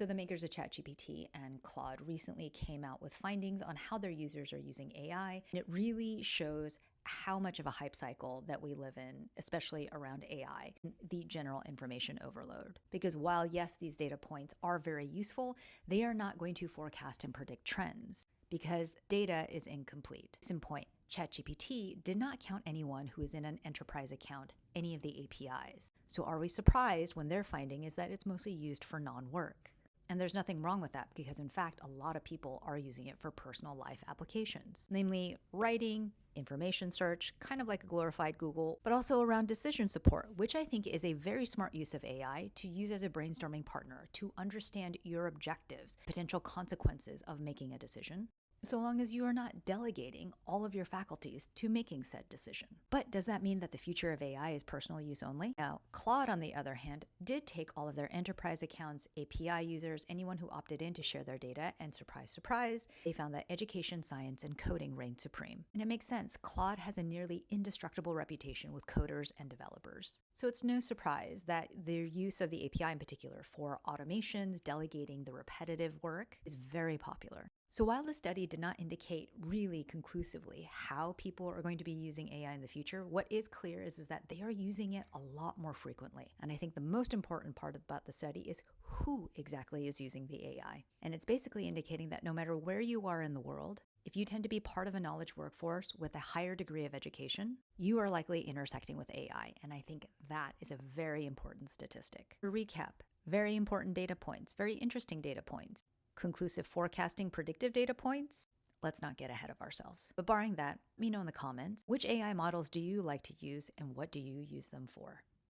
So the makers of ChatGPT and Claude recently came out with findings on how their users are using AI. And it really shows how much of a hype cycle that we live in, especially around AI, the general information overload. Because while, yes, these data points are very useful, they are not going to forecast and predict trends because data is incomplete. Case in point, ChatGPT did not count anyone who is in an enterprise account, any of the APIs. So are we surprised when their finding is that it's mostly used for non-work? And there's nothing wrong with that because, in fact, a lot of people are using it for personal life applications, namely writing, information search, kind of like a glorified Google, but also around decision support, which I think is a very smart use of AI to use as a brainstorming partner to understand your objectives, potential consequences of making a decision, so long as you are not delegating all of your faculties to making said decision. But does that mean that the future of AI is personal use only? Now, Claude, on the other hand, did take all of their enterprise accounts, API users, anyone who opted in to share their data, and surprise, surprise, they found that education, science, and coding reigned supreme. And it makes sense. Claude has a nearly indestructible reputation with coders and developers. So it's no surprise that their use of the API in particular for automations, delegating the repetitive work is very popular. So while the study did not indicate really conclusively how people are going to be using AI in the future, what is clear is that they are using it a lot more frequently. And I think the most important part about the study is who exactly is using the AI. And it's basically indicating that no matter where you are in the world, if you tend to be part of a knowledge workforce with a higher degree of education, you are likely intersecting with AI. And I think that is a very important statistic. To recap, very important data points, very interesting data points. Conclusive forecasting, predictive data points. Let's not get ahead of ourselves. But barring that, let me know in the comments, which AI models do you like to use and what do you use them for?